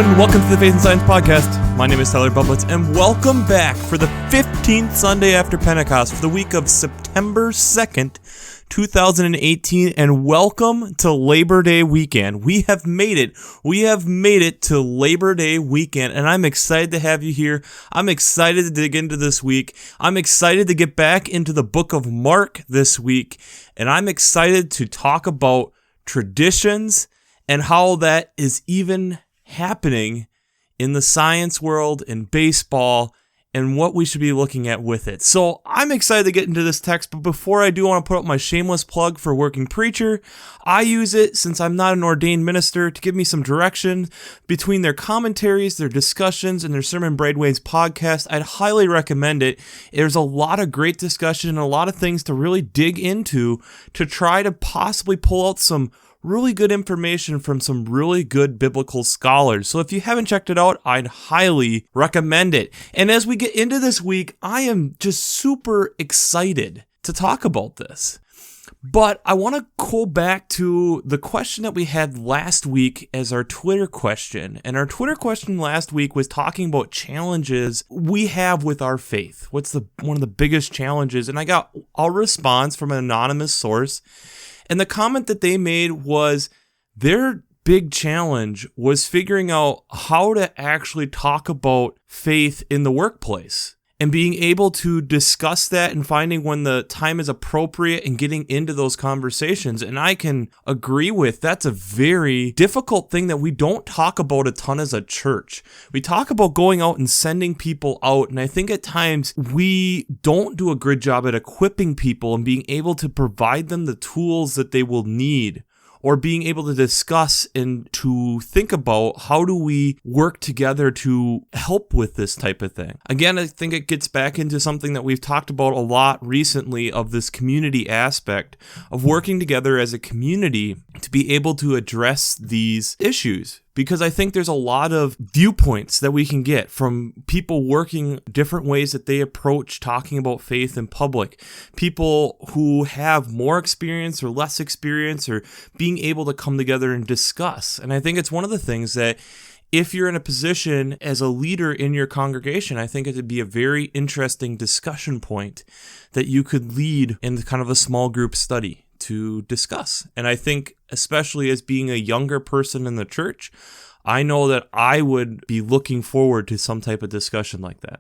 everyone. Welcome to the Faith and Science Podcast. My name is Tyler Bublitz, and welcome back for the 15th Sunday after Pentecost for the week of September 2nd, 2018, and welcome to Labor Day weekend. We have made it. We have made it to Labor Day weekend, and I'm excited to have you here. I'm excited to dig into this week. I'm excited to get back into the book of Mark this week, and I'm excited to talk about traditions and how that is even happening in the science world, in baseball, and what we should be looking at with it. So I'm excited to get into this text, but before I do, I want to put up my shameless plug for Working Preacher. I use it, since I'm not an ordained minister, to give me some direction between their commentaries, their discussions, and their Sermon Braidways podcast. I'd highly recommend it. There's a lot of great discussion and a lot of things to really dig into to try to possibly pull out some really good information from some really good biblical scholars. So if you haven't checked it out, I'd highly recommend it. And as we get into this week, I am just super excited to talk about this. But I want to go back to the question that we had last week as our Twitter question. And our Twitter question last week was talking about challenges we have with our faith. What's one of the biggest challenges? And I got a response from an anonymous source. And the comment that they made was their big challenge was figuring out how to actually talk about faith in the workplace and being able to discuss that and finding when the time is appropriate and getting into those conversations. And I can agree with that's a very difficult thing that we don't talk about a ton as a church. We talk about going out and sending people out. And I think at times we don't do a good job at equipping people and being able to provide them the tools that they will need, or being able to discuss and to think about how do we work together to help with this type of thing. Again, I think it gets back into something that we've talked about a lot recently, of this community aspect of working together as a community to be able to address these issues. Because I think there's a lot of viewpoints that we can get from people working different ways that they approach talking about faith in public. People who have more experience or less experience, or being able to come together and discuss. And I think it's one of the things that if you're in a position as a leader in your congregation, I think it would be a very interesting discussion point that you could lead in kind of a small group study to discuss. And I think, especially as being a younger person in the church, I know that I would be looking forward to some type of discussion like that.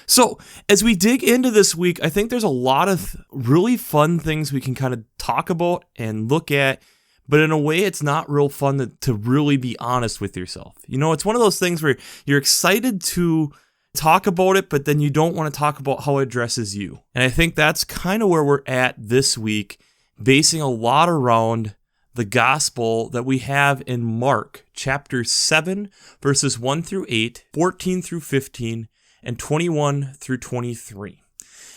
So as we dig into this week, I think there's a lot of really fun things we can kind of talk about and look at, but in a way it's not real fun to really be honest with yourself. You know, it's one of those things where you're excited to talk about it, but then you don't want to talk about how it addresses you. And I think that's kind of where we're at this week, basing a lot around the gospel that we have in Mark chapter 7, verses 1 through 8, 14 through 15, and 21 through 23.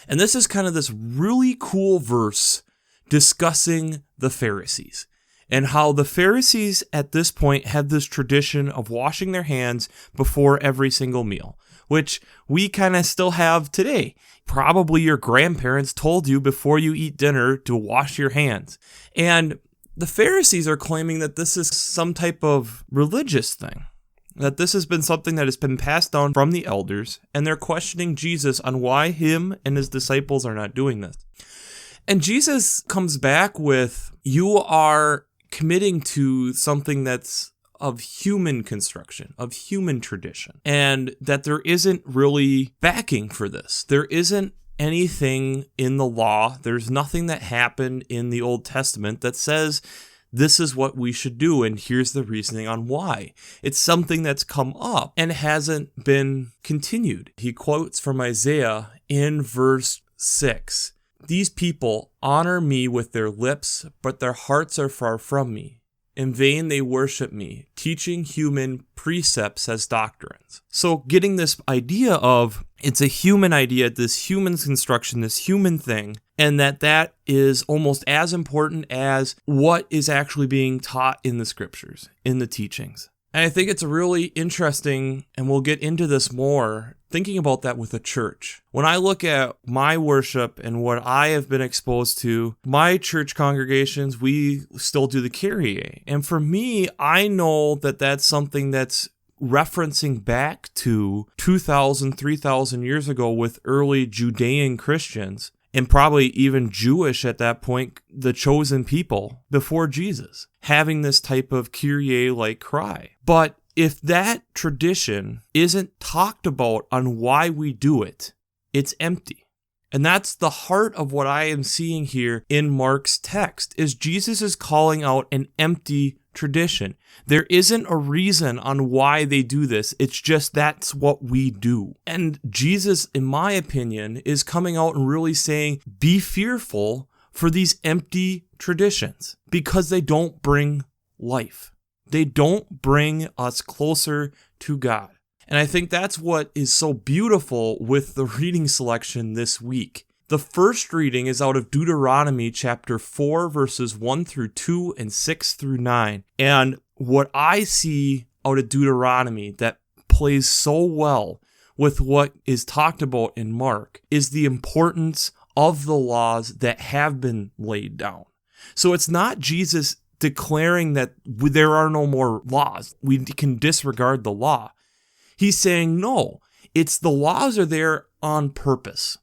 And this is kind of this really cool verse discussing the Pharisees and how the Pharisees at this point had this tradition of washing their hands before every single meal, which we kind of still have today. Probably your grandparents told you before you eat dinner to wash your hands. And the Pharisees are claiming that this is some type of religious thing, that this has been something that has been passed down from the elders, and they're questioning Jesus on why him and his disciples are not doing this. And Jesus comes back with, you are committing to something that's of human construction, of human tradition, and that there isn't really backing for this. There isn't anything in the law. There's nothing that happened in the Old Testament that says this is what we should do, and here's the reasoning on why. It's something that's come up and hasn't been continued. He quotes from Isaiah in verse 6, "These people honor me with their lips, but their hearts are far from me. In vain they worship me, teaching human precepts as doctrines." So getting this idea of it's a human idea, this human construction, this human thing, and that is almost as important as what is actually being taught in the scriptures, in the teachings. And I think it's really interesting, and we'll get into this more, thinking about that with the church. When I look at my worship and what I have been exposed to, my church congregations, we still do the Kyrie. And for me, I know that that's something that's referencing back to 2,000, 3,000 years ago with early Judean Christians, and probably even Jewish at that point, the chosen people before Jesus, having this type of Kyrie-like cry. But if that tradition isn't talked about on why we do it, it's empty. And that's the heart of what I am seeing here in Mark's text, is Jesus is calling out an empty tradition. There isn't a reason on why they do this. It's just that's what we do. And Jesus, in my opinion, is coming out and really saying, be fearful for these empty traditions because they don't bring life. They don't bring us closer to God. And I think that's what is so beautiful with the reading selection this week. The first reading is out of Deuteronomy chapter 4, verses 1 through 2 and 6 through 9. And what I see out of Deuteronomy that plays so well with what is talked about in Mark is the importance of the laws that have been laid down. So it's not Jesus declaring that there are no more laws. We can disregard the law. He's saying, no, it's the laws are there on purpose.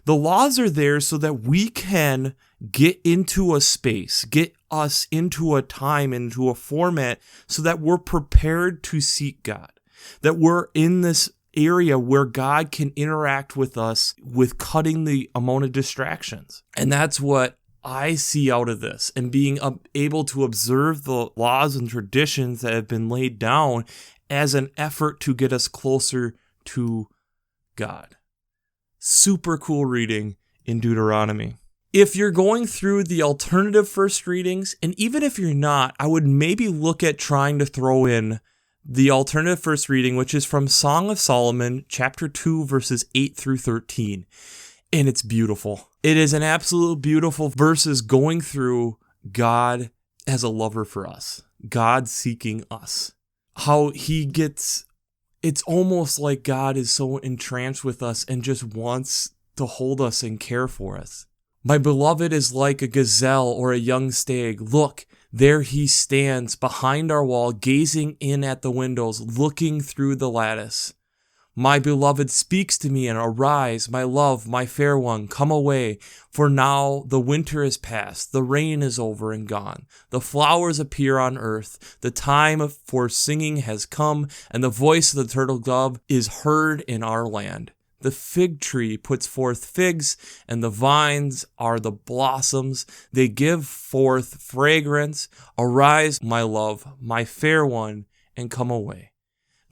The laws are there so that we can get into a space, get us into a time, into a format, so that we're prepared to seek God, that we're in this area where God can interact with us with cutting the amount of distractions. And that's what I see out of this, and being able to observe the laws and traditions that have been laid down as an effort to get us closer to God. Super cool reading in Deuteronomy. If you're going through the alternative first readings, and even if you're not, I would maybe look at trying to throw in the alternative first reading, which is from Song of Solomon, chapter 2, verses 8 through 13. And it's beautiful. It is an absolute beautiful verses going through God as a lover for us, God seeking us. How he gets, it's almost like God is so entranced with us and just wants to hold us and care for us. My beloved is like a gazelle or a young stag. Look, there he stands behind our wall, gazing in at the windows, looking through the lattice. My beloved speaks to me and arise, my love, my fair one, come away. For now the winter is past, the rain is over and gone. The flowers appear on earth, the time for singing has come, and the voice of the turtle dove is heard in our land. The fig tree puts forth figs, and the vines are the blossoms. They give forth fragrance. Arise, my love, my fair one, and come away.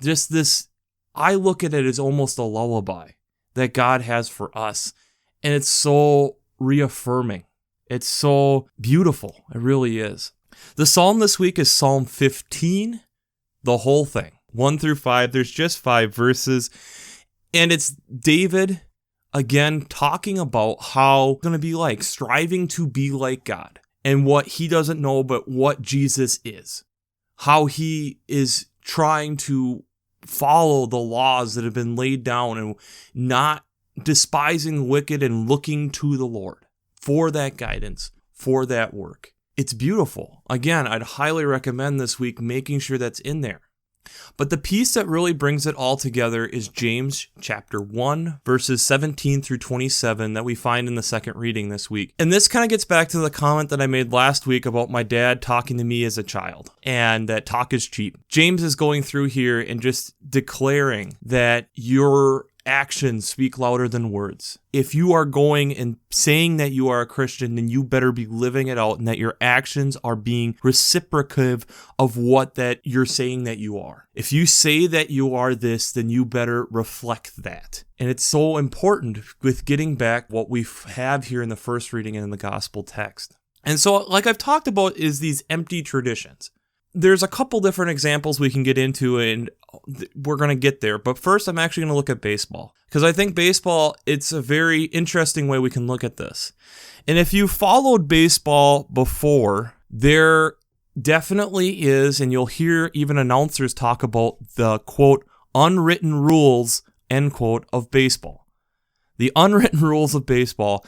Just this, I look at it as almost a lullaby that God has for us. And it's so reaffirming. It's so beautiful. It really is. The psalm this week is Psalm 15, the whole thing, 1 through 5. There's just 5 verses. And it's David, again, talking about how it's going to be like, striving to be like God. And what he doesn't know, but what Jesus is. How he is trying to follow the laws that have been laid down and not despising the wicked and looking to the Lord for that guidance, for that work. It's beautiful. Again, I'd highly recommend this week making sure that's in there. But the piece that really brings it all together is James chapter 1, verses 17 through 27 that we find in the second reading this week. And this kind of gets back to the comment that I made last week about my dad talking to me as a child and that talk is cheap. James is going through here and just declaring that your actions speak louder than words. If you are going and saying that you are a Christian, then you better be living it out and that your actions are being reciprocative of what that you're saying that you are. If you say that you are this, then you better reflect that. And it's so important with getting back what we have here in the first reading and in the gospel text. And so, like I've talked about, is these empty traditions. There's a couple different examples we can get into, and we're going to get there. But first, I'm actually going to look at baseball. Because I think baseball, it's a very interesting way we can look at this. And if you followed baseball before, there definitely is, and you'll hear even announcers talk about the, quote, unwritten rules, end quote, of baseball. The unwritten rules of baseball,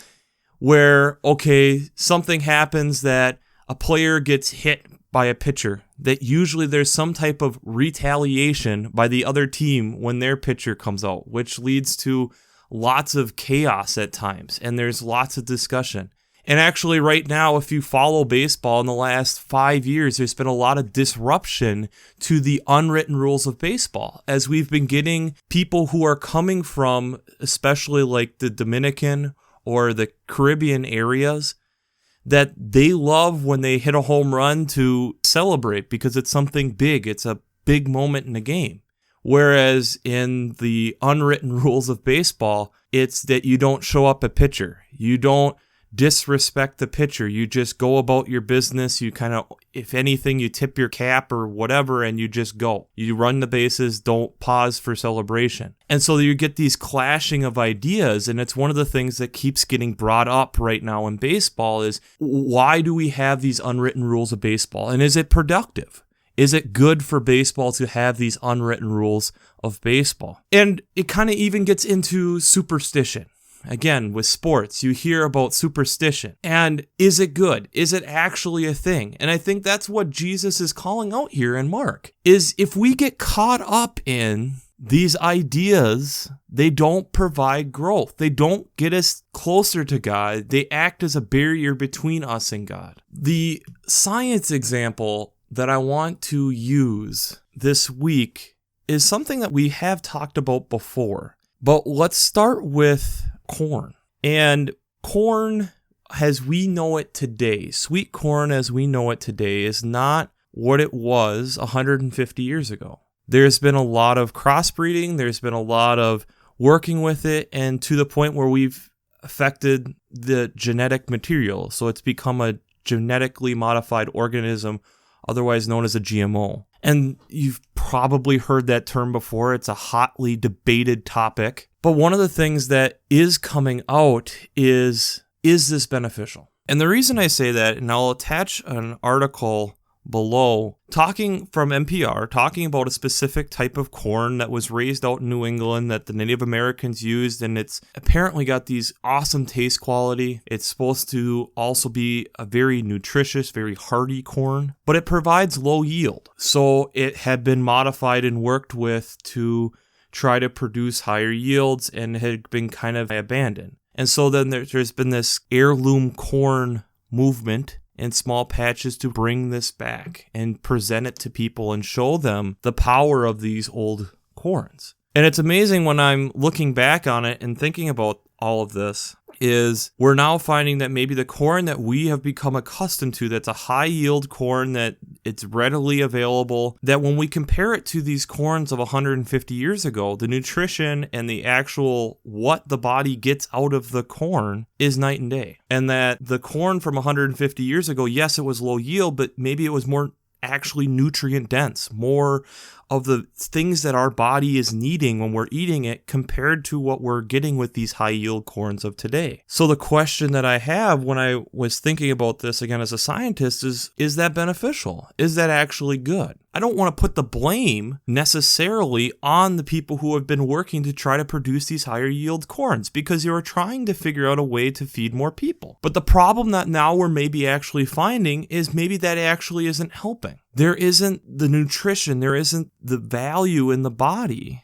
where, okay, something happens that a player gets hit by a pitcher that usually there's some type of retaliation by the other team when their pitcher comes out, which leads to lots of chaos at times, and there's lots of discussion. And actually right now, if you follow baseball in the last 5 years, there's been a lot of disruption to the unwritten rules of baseball, as we've been getting people who are coming from, especially like the Dominican or the Caribbean areas, that they love when they hit a home run to celebrate because it's something big. It's a big moment in the game. Whereas in the unwritten rules of baseball, it's that you don't show up a pitcher. You don't disrespect the pitcher. You just go about your business. You kind of, if anything, you tip your cap or whatever, and you just go. You run the bases, don't pause for celebration. And so you get these clashing of ideas, and it's one of the things that keeps getting brought up right now in baseball is, why do we have these unwritten rules of baseball? And is it productive? Is it good for baseball to have these unwritten rules of baseball? And it kind of even gets into superstition. Again, with sports, you hear about superstition. And is it good? Is it actually a thing? And I think that's what Jesus is calling out here in Mark, is if we get caught up in these ideas, they don't provide growth. They don't get us closer to God. They act as a barrier between us and God. The science example that I want to use this week is something that we have talked about before. But let's start with corn. And corn as we know it today, sweet corn as we know it today, is not what it was 150 years ago. There's been a lot of crossbreeding, there's been a lot of working with it, and to the point where we've affected the genetic material. So it's become a genetically modified organism, otherwise known as a GMO. And you've probably heard that term before. It's a hotly debated topic. But one of the things that is coming out is this beneficial? And the reason I say that, and I'll attach an article below talking from NPR, talking about a specific type of corn that was raised out in New England that the Native Americans used, and it's apparently got these awesome taste quality. It's supposed to also be a very nutritious, very hearty corn, but it provides low yield. So it had been modified and worked with to try to produce higher yields and had been kind of abandoned. And so then there's been this heirloom corn movement in small patches to bring this back and present it to people and show them the power of these old corns. And it's amazing when I'm looking back on it and thinking about all of this, is we're now finding that maybe the corn that we have become accustomed to, that's a high yield corn, that it's readily available, that when we compare it to these corns of 150 years ago, the nutrition and the actual what the body gets out of the corn is night and day. And that the corn from 150 years ago, yes, it was low yield, but maybe it was more actually nutrient dense, more of the things that our body is needing when we're eating it compared to what we're getting with these high yield corns of today. So the question that I have when I was thinking about this again as a scientist is that beneficial? Is that actually good? I don't want to put the blame necessarily on the people who have been working to try to produce these higher yield corns, because you're trying to figure out a way to feed more people. But the problem that now we're maybe actually finding is maybe that actually isn't helping. There isn't the nutrition, there isn't the value in the body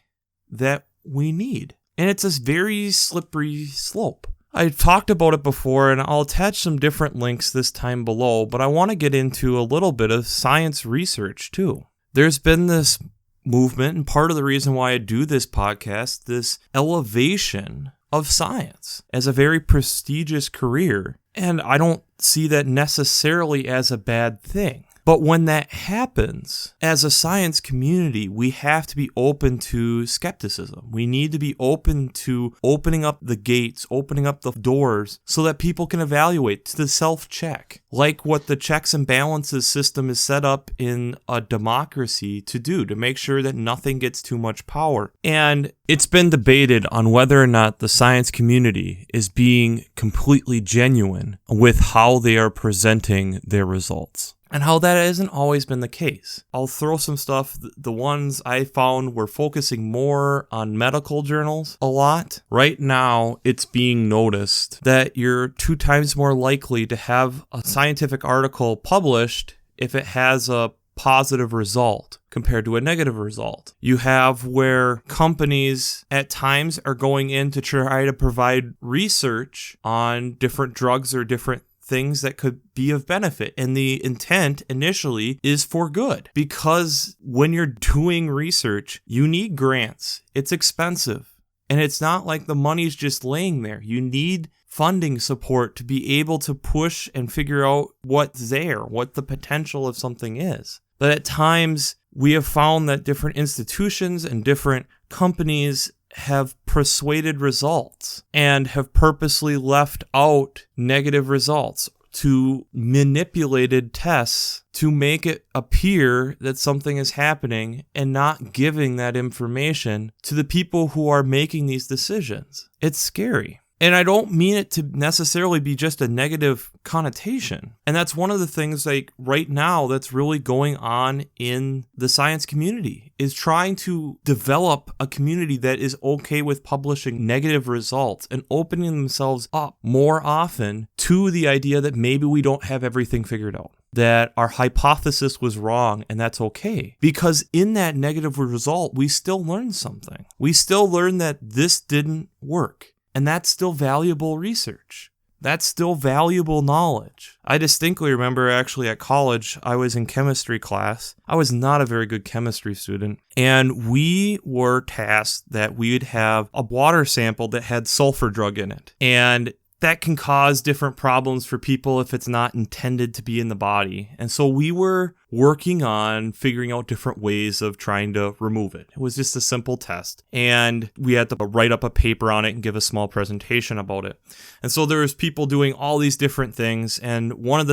that we need. And it's this very slippery slope. I've talked about it before, and I'll attach some different links this time below, but I want to get into a little bit of science research too. There's been this movement, and part of the reason why I do this podcast, this elevation of science as a very prestigious career, and I don't see that necessarily as a bad thing. But when that happens, as a science community, we have to be open to skepticism. We need to be open to opening up the gates, opening up the doors so that people can evaluate, to self-check, like what the checks and balances system is set up in a democracy to do, to make sure that nothing gets too much power. And it's been debated on whether or not the science community is being completely genuine with how they are presenting their results, and how that hasn't always been the case. I'll throw some stuff. The ones I found were focusing more on medical journals a lot. Right now, it's being noticed that you're 2 times more likely to have a scientific article published if it has a positive result compared to a negative result. You have where companies at times are going in to try to provide research on different drugs or different things that could be of benefit. And the intent initially is for good, because when you're doing research, you need grants. It's expensive. And it's not like the money's just laying there. You need funding support to be able to push and figure out what's there, what the potential of something is. But at times, we have found that different institutions and different companies have persuaded results and have purposely left out negative results to manipulated tests to make it appear that something is happening and not giving that information to the people who are making these decisions. It's scary. And I don't mean it to necessarily be just a negative connotation. And that's one of the things like right now that's really going on in the science community, is trying to develop a community that is okay with publishing negative results and opening themselves up more often to the idea that maybe we don't have everything figured out, that our hypothesis was wrong, and that's okay. Because in that negative result, we still learn something. We still learn that this didn't work. And that's still valuable research. That's still valuable knowledge. I distinctly remember actually at college, I was in chemistry class. I was not a very good chemistry student. And we were tasked that we would have a water sample that had sulfur drug in it. And that can cause different problems for people if it's not intended to be in the body. And so we were working on figuring out different ways of trying to remove it. It was just a simple test. And we had to write up a paper on it and give a small presentation about it. And so there was people doing all these different things. And one of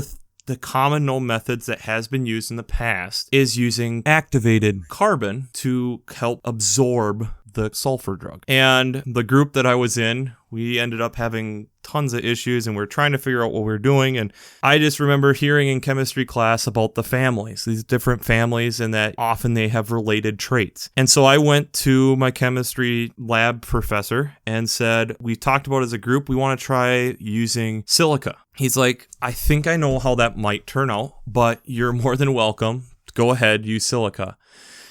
the common known methods that has been used in the past is using activated carbon to help absorb the sulfur drug. And the group that I was in, we ended up having tons of issues and we're trying to figure out what we're doing. And I just remember hearing in chemistry class about the families, these different families, and that often they have related traits. And so I went to my chemistry lab professor and said, we talked about as a group, we want to try using silica. He's like, I think I know how that might turn out, but you're more than welcome. Go ahead, use silica.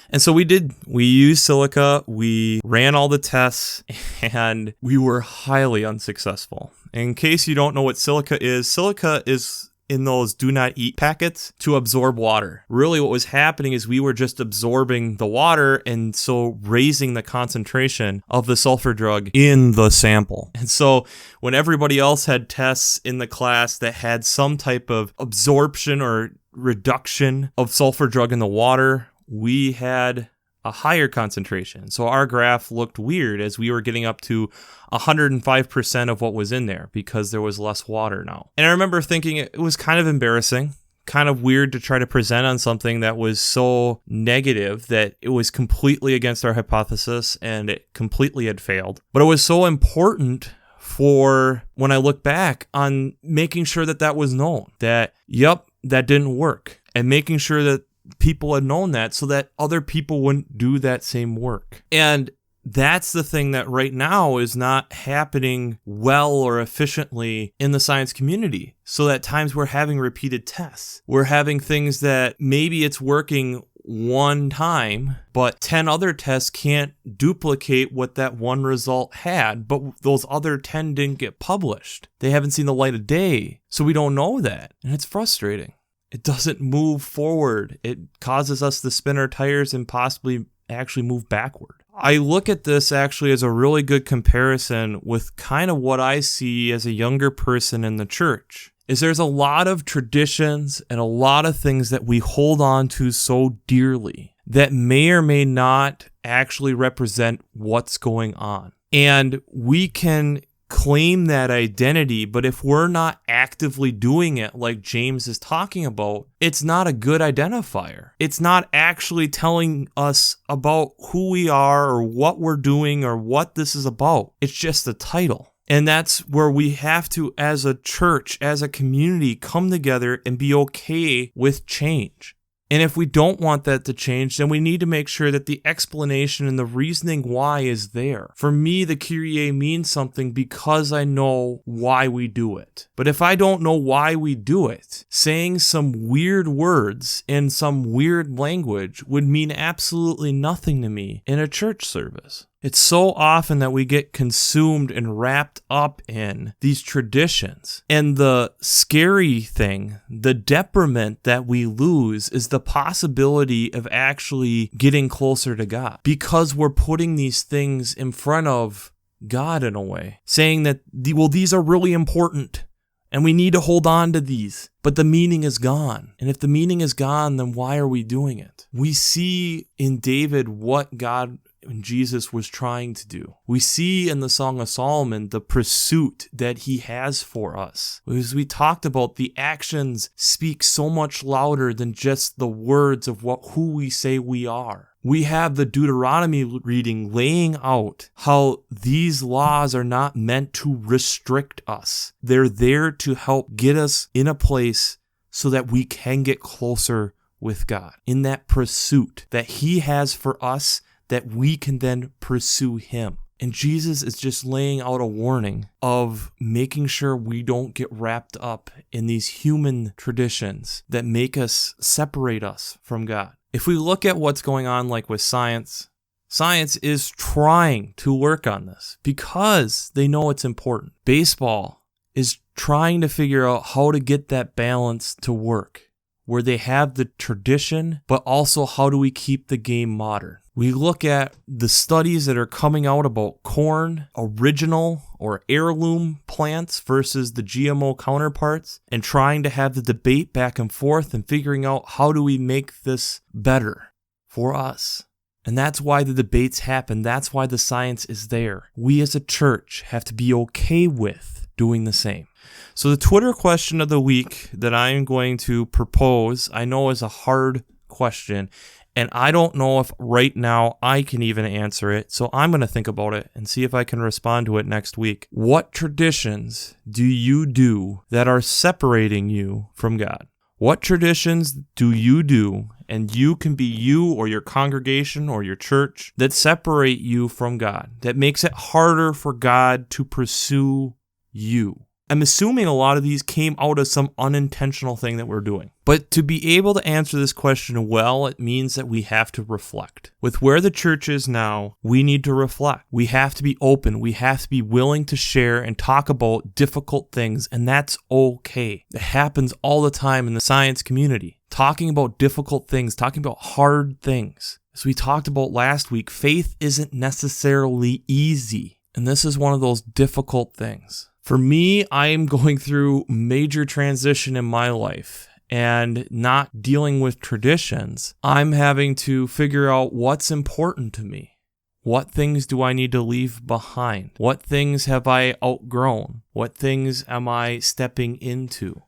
And so we did. We used silica, we ran all the tests, and we were highly unsuccessful. In case you don't know what silica is in those do not eat packets to absorb water. Really what was happening is we were just absorbing the water and so raising the concentration of the sulfur drug in the sample. And so when everybody else had tests in the class that had some type of absorption or reduction of sulfur drug in the water, we had a higher concentration. So our graph looked weird as we were getting up to 105% of what was in there because there was less water now. And I remember thinking it was kind of embarrassing, kind of weird to try to present on something that was so negative that it was completely against our hypothesis and it completely had failed. But it was so important for when I look back on making sure that that was known, that, yep, that didn't work, and making sure that people had known that so that other people wouldn't do that same work. And that's the thing that right now is not happening well or efficiently in the science community. So at times we're having repeated tests. We're having things that maybe it's working one time, but 10 other tests can't duplicate what that one result had, but those other 10 didn't get published. They haven't seen the light of day, so we don't know that, and it's frustrating. It doesn't move forward. It causes us to spin our tires and possibly actually move backward. I look at this actually as a really good comparison with kind of what I see as a younger person in the church. Is there's a lot of traditions and a lot of things that we hold on to so dearly that may or may not actually represent what's going on. And we can claim that identity, but if we're not actively doing it like James is talking about, it's not a good identifier. It's not actually telling us about who we are or what we're doing or what this is about. It's just a title. And that's where we have to, as a church, as a community, come together and be okay with change. And if we don't want that to change, then we need to make sure that the explanation and the reasoning why is there. For me, the Kyrie means something because I know why we do it. But if I don't know why we do it, saying some weird words in some weird language would mean absolutely nothing to me in a church service. It's so often that we get consumed and wrapped up in these traditions. And the scary thing, the detriment that we lose is the possibility of actually getting closer to God because we're putting these things in front of God in a way, saying that, well, these are really important and we need to hold on to these, but the meaning is gone. And if the meaning is gone, then why are we doing it? We see in David what God and Jesus was trying to do. We see in the Song of Solomon the pursuit that he has for us. As we talked about, the actions speak so much louder than just the words of who we say we are. We have the Deuteronomy reading laying out how these laws are not meant to restrict us. They're there to help get us in a place so that we can get closer with God in that pursuit that he has for us, that we can then pursue him. And Jesus is just laying out a warning of making sure we don't get wrapped up in these human traditions that make us separate us from God. If we look at what's going on like with science is trying to work on this because they know it's important. Baseball is trying to figure out how to get that balance to work, where they have the tradition, but also how do we keep the game modern? We look at the studies that are coming out about corn, original or heirloom plants versus the GMO counterparts, and trying to have the debate back and forth and figuring out how do we make this better for us. And that's why the debates happen. That's why the science is there. We as a church have to be okay with doing the same. So the Twitter question of the week that I'm going to propose, I know is a hard question, and I don't know if right now I can even answer it, so I'm going to think about it and see if I can respond to it next week. What traditions do you do that are separating you from God? What traditions do you do, and you can be you or your congregation or your church, that separate you from God, that makes it harder for God to pursue you? I'm assuming a lot of these came out of some unintentional thing that we're doing. But to be able to answer this question well, it means that we have to reflect. With where the church is now, we need to reflect. We have to be open. We have to be willing to share and talk about difficult things, and that's okay. It happens all the time in the science community. Talking about difficult things, talking about hard things. As we talked about last week, faith isn't necessarily easy, and this is one of those difficult things. For me, I am going through major transition in my life and not dealing with traditions. I'm having to figure out what's important to me. What things do I need to leave behind? What things have I outgrown? What things am I stepping into?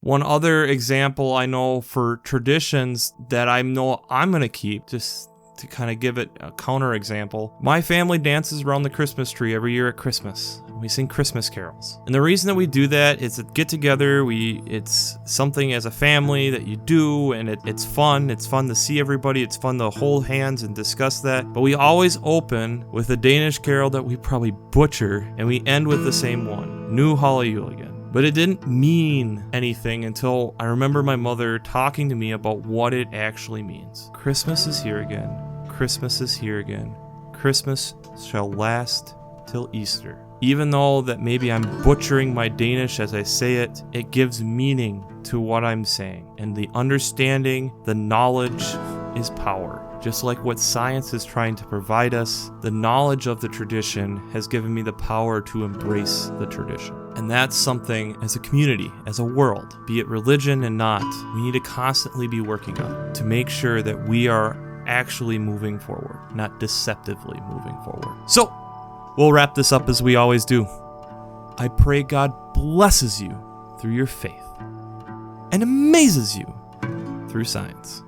One other example I know for traditions that I know I'm going to keep, just to kind of give it a counter example, my family dances around the Christmas tree every year at Christmas. We sing Christmas carols. And the reason that we do that is to get together. It's something as a family that you do, and it's fun. It's fun to see everybody. It's fun to hold hands and discuss that. But we always open with a Danish carol that we probably butcher, and we end with the same one, Nu Halleluja. But it didn't mean anything until I remember my mother talking to me about what it actually means. Christmas is here again. Christmas is here again. Christmas shall last till Easter. Even though that maybe I'm butchering my Danish as I say it, it gives meaning to what I'm saying. And the understanding, the knowledge is power. Just like what science is trying to provide us, the knowledge of the tradition has given me the power to embrace the tradition. And that's something as a community, as a world, be it religion and not, we need to constantly be working on to make sure that we are actually moving forward, not deceptively moving forward. So, we'll wrap this up as we always do. I pray God blesses you through your faith and amazes you through science.